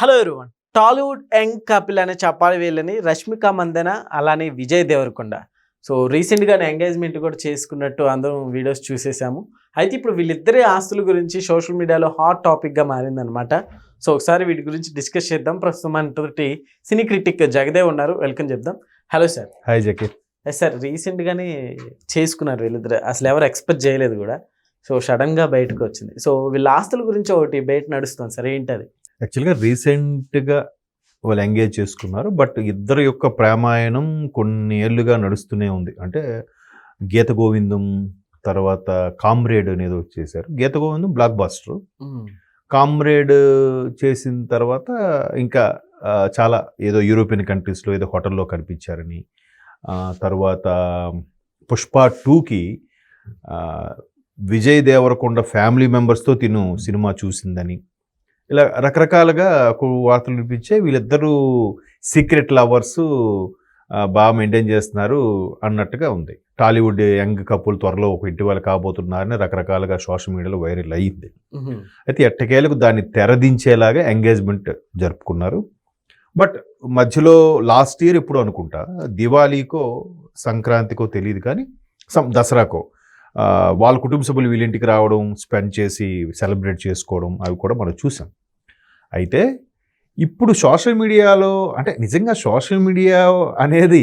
Hello everyone. Tollywood young Kapil అనే చెప్పాలి వీళ్ళని రష్మిక మందన అలానే విజయ్ దేవరకొండ. సో రీసెంట్గానే ఎంగేజ్మెంట్ కూడా చేసుకున్నట్టు అందరం వీడియోస్ చూసేసాము. అయితే ఇప్పుడు వీళ్ళిద్దరి ఆస్తుల గురించి సోషల్ మీడియాలో హాట్ టాపిక్గా మారిందనమాట. సో ఒకసారి వీటి గురించి డిస్కస్ చేద్దాం. ప్రస్తుతం మనతోటి సినీ క్రిటిక్ జగదేవ్ ఉన్నారు, వెల్కమ్ చెప్దాం. Hello sir. Hi Zakir. Sir రీసెంట్గానే చేసుకున్నారు వీళ్ళిద్దరు, అసలు ఎవరు ఎక్స్పెక్ట్ చేయలేదు కూడా. సో సడన్గా బయటకు వచ్చింది. సో వీళ్ళ ఆస్తుల గురించి ఒకటి బయట నడుస్తుంది సార్, ఏంటది? యాక్చువల్గా రీసెంట్గా వాళ్ళు ఎంగేజ్ చేసుకున్నారు. బట్ ఇద్దరు యొక్క ప్రేమాయణం కొన్ని ఏళ్ళుగా నడుస్తూనే ఉంది. అంటే గీత గోవిందం తర్వాత కామ్రేడ్ అనేది వచ్చేసారు. గీత గోవిందం బ్లాక్ బాస్టర్. కామ్రేడ్ చేసిన తర్వాత ఇంకా చాలా ఏదో యూరోపియన్ కంట్రీస్లో ఏదో హోటల్లో కనిపించారని, తర్వాత పుష్ప 2కి విజయ్ దేవరకొండ ఫ్యామిలీ మెంబర్స్తో తిను సినిమా చూసిందని, ఇలా రకరకాలుగా వార్తలు వినిపించాయి. వీళ్ళిద్దరూ సీక్రెట్ లవర్స్, బాగా మెయింటైన్ చేస్తున్నారు అన్నట్టుగా ఉంది. టాలీవుడ్ యంగ్ కపుల్ త్వరలో ఒక ఇంటి వాళ్ళు కాబోతున్నారని రకరకాలుగా సోషల్ మీడియాలో వైరల్ అయ్యింది. అయితే ఎట్టకేలకు దాన్ని తెరదించేలాగా ఎంగేజ్మెంట్ జరుపుకున్నారు. బట్ మధ్యలో లాస్ట్ ఇయర్ ఇప్పుడు అనుకుంటా దివాళీకో సంక్రాంతికో తెలియదు కానీ దసరాకో వాళ్ళ కుటుంబ సభ్యులు వీళ్ళింటికి రావడం, స్పెండ్ చేసి సెలబ్రేట్ చేసుకోవడం అవి కూడా మనం చూసాం. అయితే ఇప్పుడు సోషల్ మీడియాలో అంటే నిజంగా సోషల్ మీడియా అనేది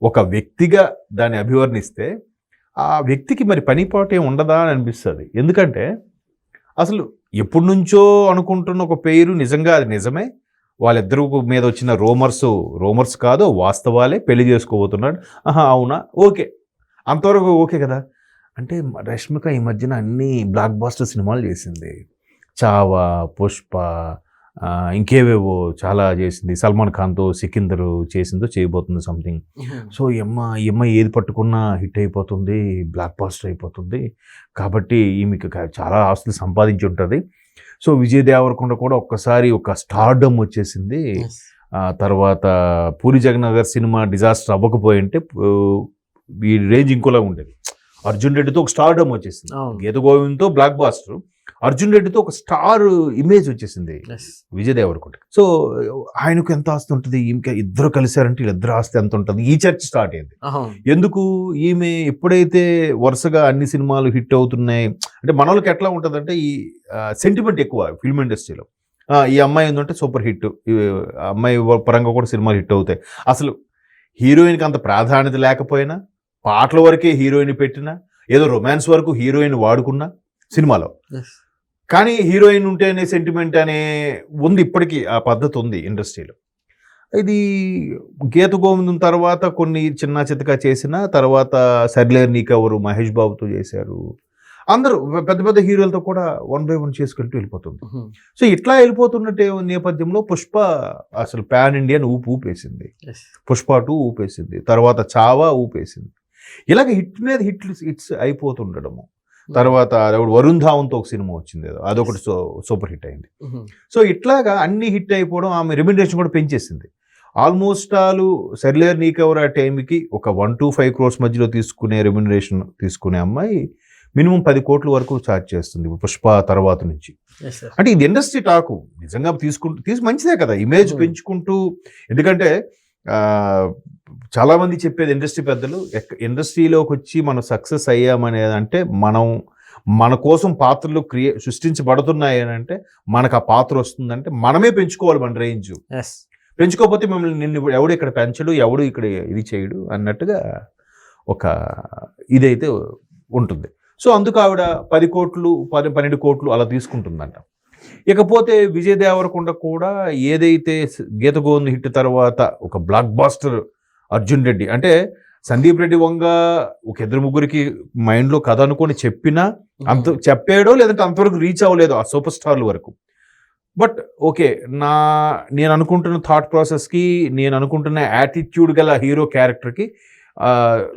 ఒక వ్యక్తిగా దాన్ని అభివర్ణిస్తే ఆ వ్యక్తికి మరి పనిపాటు ఏమి ఉండదా అని అనిపిస్తుంది. ఎందుకంటే అసలు ఎప్పటి నుంచో అనుకుంటున్న ఒక పేరు నిజంగా అది నిజమే, వాళ్ళిద్దరు మీద వచ్చిన రోమర్స్ కాదు, వాస్తవాలే, పెళ్లి చేసుకోబోతున్నాడు. అవునా, ఓకే, అంతవరకు ఓకే కదా. అంటే రష్మిక ఈ మధ్యన అన్ని బ్లాక్ బాస్టర్ సినిమాలు చేసింది. చావా, పుష్ప, ఇంకేవేవో చాలా చేసింది. సల్మాన్ ఖాన్తో సికిందరు చేసిందో చేయబోతుంది సంథింగ్. సో ఈ అమ్మాయి ఏది పట్టుకున్నా హిట్ అయిపోతుంది, బ్లాక్ బాస్టర్ అయిపోతుంది. కాబట్టి ఈమెకి చాలా ఆస్తులు సంపాదించి ఉంటుంది. సో విజయ్ దేవరకొండ కూడా ఒక్కసారి ఒక స్టార్డమ్ వచ్చేసింది. తర్వాత పూరి జగన్నాథ్ గారి సినిమా డిజాస్టర్ అవ్వకపోయి అంటే ఈ రేంజ్ ఇంకోలా ఉండేది. అర్జున్ రెడ్డితో ఒక స్టార్డమ్ వచ్చేసింది. గీత గోవింద్తో బ్లాక్ బాస్టర్, అర్జున్ రెడ్డితో ఒక స్టార్ ఇమేజ్ వచ్చేసింది విజయ్ దేవరకొండ. సో ఆయనకు ఎంత ఆస్తి ఉంటుంది, ఇంకా ఇద్దరు కలిశారంటే వీళ్ళిద్దరు ఆస్తి ఎంత ఉంటుంది, ఈ చర్చ స్టార్ట్ అయింది. ఎందుకు ఈమె ఎప్పుడైతే వరుసగా అన్ని సినిమాలు హిట్ అవుతున్నాయి అంటే మన వాళ్ళకి ఎట్లా ఉంటుందంటే ఈ సెంటిమెంట్ ఎక్కువ ఫిల్మ్ ఇండస్ట్రీలో. ఈ అమ్మాయి ఏంటంటే సూపర్ హిట్, అమ్మాయి పరంగా కూడా సినిమాలు హిట్ అవుతాయి. అసలు హీరోయిన్కి అంత ప్రాధాన్యత లేకపోయినా, పాటల వరకే హీరోయిన్ పెట్టినా, ఏదో రొమాన్స్ వరకు హీరోయిన్ వాడుకున్నా సినిమాలో, కానీ హీరోయిన్ ఉంటేనే సెంటిమెంట్ అనే ఉంది. ఇప్పటికీ ఆ పద్ధతి ఉంది ఇండస్ట్రీలో. ఇది గీత గోవిందం తర్వాత కొన్ని చిన్న చితకా చేసిన తర్వాత సర్లేరు నీకెవరు మహేష్ బాబుతో చేశారు. అందరూ పెద్ద పెద్ద హీరోలతో కూడా 1 by 1 చేసుకుంటూ వెళ్ళిపోతుంది. సో ఇట్లా వెళ్ళిపోతున్నట్టే నేపథ్యంలో పుష్ప అసలు పాన్ ఇండియన్ ఊపేసింది. పుష్ప 2 ఊపేసింది, తర్వాత చావా ఊపేసింది. ఇలాగ హిట్ మీద హిట్స్ అయిపోతుండడము. తర్వాత వరుణ్ ధావన్తో ఒక సినిమా వచ్చింది, అదొకటి సూపర్ హిట్ అయింది. సో ఇట్లాగా అన్ని హిట్ అయిపోవడం, ఆమె రెమ్యునరేషన్ కూడా పెంచేసింది. ఆల్మోస్ట్ సర్లేరు నీకెవరు ఆ టైంకి ఒక 1 to 5 crores మధ్యలో తీసుకునే రెమ్యునరేషన్ తీసుకునే అమ్మాయి మినిమం 10 కోట్ల వరకు ఛార్జ్ చేస్తుంది పుష్ప తర్వాత నుంచి. అంటే ఇది ఇండస్ట్రీ టాకు నిజంగా మంచిదే కదా, ఇమేజ్ పెంచుకుంటూ. ఎందుకంటే చాలామంది చెప్పేది ఇండస్ట్రీ పెద్దలు, ఇండస్ట్రీలోకి వచ్చి మనం సక్సెస్ అయ్యామనేది అంటే మన కోసం పాత్రలు సృష్టించబడుతున్నాయి అని అంటే మనకు ఆ పాత్ర వస్తుందంటే మనమే పెంచుకోవాలి మన రేంజ్. పెంచుకోకపోతే నిన్ను ఎవడు ఇక్కడ పెంచడు, ఎవడు ఇక్కడ ఇది చేయడు అన్నట్టుగా ఒక ఇదైతే ఉంటుంది. సో అందుకు ఆవిడ 10 కోట్లు 12 కోట్లు అలా తీసుకుంటుందంట. ఇకపోతే విజయ్ దేవరకొండ కూడా ఏదైతే గీత గోవిందం హిట్ తర్వాత ఒక బ్లాక్ బాస్టర్ అర్జున్ రెడ్డి, అంటే సందీప్ రెడ్డి వంగ ఒక 2-3 మైండ్లో కథ అనుకొని చెప్పినా అంత చెప్పాడో లేదంటే అంతవరకు రీచ్ అవ్వలేదు ఆ సూపర్ స్టార్ల వరకు. బట్ ఓకే, నేను అనుకుంటున్న థాట్ ప్రాసెస్కి, నేను అనుకుంటున్న యాటిట్యూడ్ గల హీరో క్యారెక్టర్కి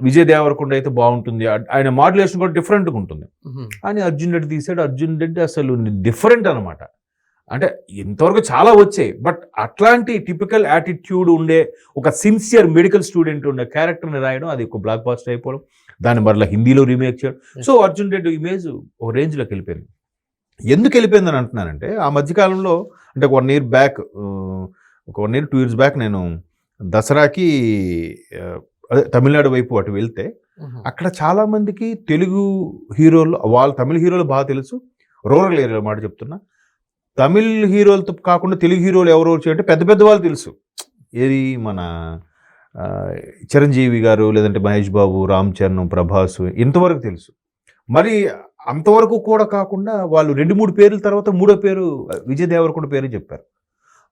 విజయ్ దేవరకొండ అయితే బాగుంటుంది, ఆయన మాడ్యులేషన్ కూడా డిఫరెంట్గా ఉంటుంది అని అర్జున్ రెడ్డి తీసాడు. అర్జున్ రెడ్డి అసలు డిఫరెంట్ అనమాట. అంటే ఇంతవరకు చాలా వచ్చాయి, బట్ అట్లాంటి టిపికల్ యాటిట్యూడ్ ఉండే ఒక సిన్సియర్ మెడికల్ స్టూడెంట్ ఉండే క్యారెక్టర్ని రాయడం, అది ఒక బ్లాక్ బాస్టర్ అయిపోవడం, దాని మరలా హిందీలో రీమేక్ చేయడం. సో అర్జున్ రెడ్డి ఇమేజ్ ఒక రేంజ్లోకి వెళ్ళిపోయింది. ఎందుకు వెళ్ళిపోయిందని అంటున్నానంటే ఆ మధ్యకాలంలో అంటే 1 year బ్యాక్, ఒక 1 year 2 years బ్యాక్ నేను దసరాకి అదే తమిళనాడు వైపు అటు వెళ్తే అక్కడ చాలా మందికి తెలుగు హీరోలు, వాళ్ళ తమిళ హీరోలు బాగా తెలుసు. రూరల్ ఏరియా మాట చెప్తున్నా. తమిళ్ హీరోలతో కాకుండా తెలుగు హీరోలు ఎవరు అంటే పెద్ద పెద్ద వాళ్ళు తెలుసు. ఏది మన చిరంజీవి గారు, లేదంటే మహేష్ బాబు, రామ్ చరణ్, ప్రభాస్, ఇంతవరకు తెలుసు. మరి అంతవరకు కూడా కాకుండా వాళ్ళు 2-3 పేర్ల తర్వాత మూడో పేరు విజయ్ దేవరకొండ పేరు చెప్పారు.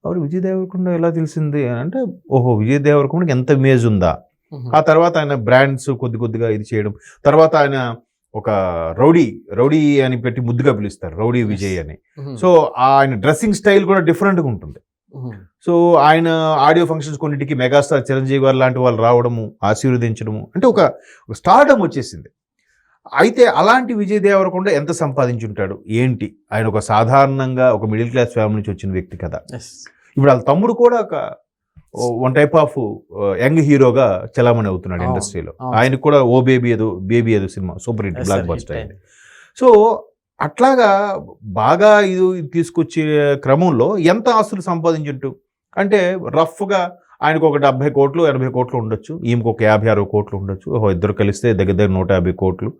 అవును, విజయ్ దేవరకొండ ఎలా తెలిసింది అని అంటే, ఓహో విజయ్ దేవరకొండకి ఎంత ఇమేజ్ ఉందా. ఆ తర్వాత ఆయన బ్రాండ్స్ కొద్ది కొద్దిగా ఇది చేయడం, తర్వాత ఆయన ఒక రౌడీ అని పెట్టి ముద్దుగా పిలుస్తారు, రౌడీ విజయ్ అని. సో ఆయన డ్రెస్సింగ్ స్టైల్ కూడా డిఫరెంట్గా ఉంటుంది. సో ఆయన ఆడియో ఫంక్షన్స్ కొన్నిటికి మెగాస్టార్ చిరంజీవి గారు లాంటి వాళ్ళు రావడము, ఆశీర్వదించడము, అంటే ఒక స్టార్డమ్ వచ్చేసింది. అయితే అలాంటి విజయ్ దేవరకొండ ఎంత సంపాదించుంటాడు ఏంటి? ఆయన ఒక సాధారణంగా ఒక మిడిల్ క్లాస్ ఫ్యామిలీ నుంచి వచ్చిన వ్యక్తి కదా. ఇప్పుడు వాళ్ళ తమ్ముడు కూడా ఒక వన్ టైప్ ఆఫ్ యంగ్ హీరోగా చలామణి అవుతున్నాడు ఇండస్ట్రీలో. ఆయనకు కూడా ఓ బేబీ ఏదో cinema super hit, block buster అయింది. సో అట్లాగా బాగా ఇది తీసుకొచ్చే క్రమంలో ఎంత ఆస్తులు సంపాదించుంటూ అంటే రఫ్గా ఆయనకు ఒక 70 కోట్లు 80 కోట్లు ఉండొచ్చు, ఈమెకు ఒక 50-60 కోట్లు ఉండొచ్చు. ఇద్దరు కలిస్తే దగ్గర 150 కోట్లు.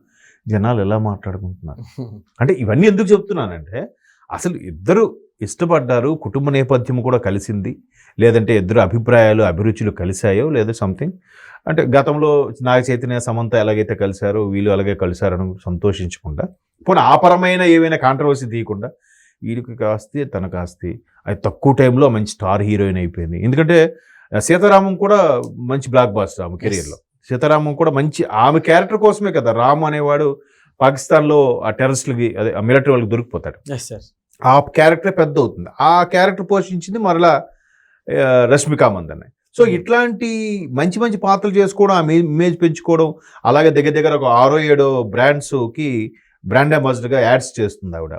జనాలు ఎలా మాట్లాడుకుంటున్నారు అంటే ఇవన్నీ ఎందుకు చెప్తున్నానంటే, అసలు ఇద్దరు ఇష్టపడ్డారు, కుటుంబ నేపథ్యం కూడా కలిసింది, లేదంటే ఇద్దరు అభిప్రాయాలు అభిరుచులు కలిశాయో లేదా సంథింగ్. అంటే గతంలో నాగ చైతన్య సమంత ఎలాగైతే కలిశారో వీళ్ళు అలాగే కలిశారని సంతోషించకుండా, పోనీ ఆపరమైన ఏవైనా కాంట్రవర్సీ తీయకుండా వీడికి కాస్తి తనకు ఆస్తి, అది తక్కువ టైంలో మంచి స్టార్ హీరోయిన్ అయిపోయింది. ఎందుకంటే సీతారామం కూడా మంచి బ్లాక్ బాస్టర్ ఆమె కెరీర్లో. సీతారామం కూడా మంచి, ఆమె క్యారెక్టర్ కోసమే కదా రామ్ అనేవాడు పాకిస్తాన్లో ఆ టెర్రరిస్టులకి, అదే ఆ మిలిటరీ వాళ్ళకి దొరికిపోతాడు. ఆ క్యారెక్టర్ పెద్ద అవుతుంది. ఆ క్యారెక్టర్ పోషించింది మరలా రష్మిక మందన్న. సో ఇట్లాంటి మంచి మంచి పాత్రలు చేసుకోవడం, ఆ ఇమేజ్ పెంచుకోవడం, అలాగే దగ్గర ఒక 6-7 బ్రాండ్స్కి బ్రాండ్ అంబాసిడర్గా యాడ్స్ చేస్తుంది ఆవిడ.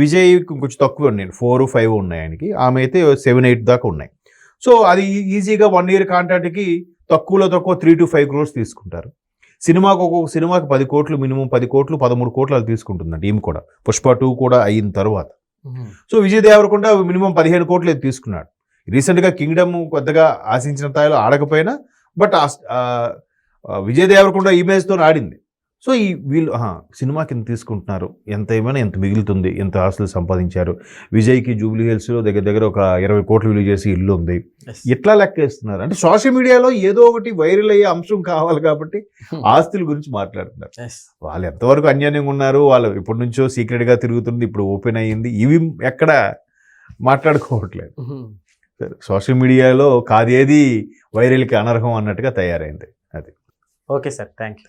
విజయ్ కొంచెం తక్కువ ఉన్నాయి, 4-5 ఉన్నాయి ఆయనకి, ఆమె అయితే 7-8 దాకా ఉన్నాయి. సో అది ఈజీగా 1 year కాంట్రాక్ట్కి తక్కువ 3 to 5 crores తీసుకుంటారు. సినిమాకు ఒక్కొక్క సినిమాకి 10 కోట్లు, మినిమం 10 కోట్లు 13 కోట్లు అది తీసుకుంటుందండి ఈమె కూడా, పుష్ప 2 కూడా అయిన తర్వాత. సో విజయ్ దేవరకొండ మినిమం 15 కోట్లు అయితే తీసుకున్నాడు. రీసెంట్గా కింగ్డమ్ కొద్దిగా ఆశించిన స్థాయిలో ఆడకపోయినా, బట్ విజయ్ దేవరకొండ ఇమేజ్తో ఆడింది. సో ఈ వీళ్ళు సినిమాకి ఎంత తీసుకుంటున్నారు, ఎంత ఏమైనా ఎంత మిగులుతుంది, ఎంత ఆస్తులు సంపాదించారు. విజయ్కి జూబ్లీ హిల్స్లో దగ్గర ఒక 20 కోట్లు విలువ చేసి ఇల్లు ఉంది. ఎట్లా లెక్కేస్తున్నారు అంటే, సోషల్ మీడియాలో ఏదో ఒకటి వైరల్ అయ్యే అంశం కావాలి కాబట్టి ఆస్తుల గురించి మాట్లాడుతున్నారు. వాళ్ళు ఎంతవరకు అన్యాయంగా ఉన్నారు, వాళ్ళు ఇప్పటి నుంచో సీక్రెట్గా తిరుగుతుంది, ఇప్పుడు ఓపెన్ అయ్యింది, ఇవి ఎక్కడ మాట్లాడుకోవట్లేదు. సోషల్ మీడియాలో కాదేది వైరల్కి అనర్హం అన్నట్టుగా తయారైంది అది. Okay sir, thank you.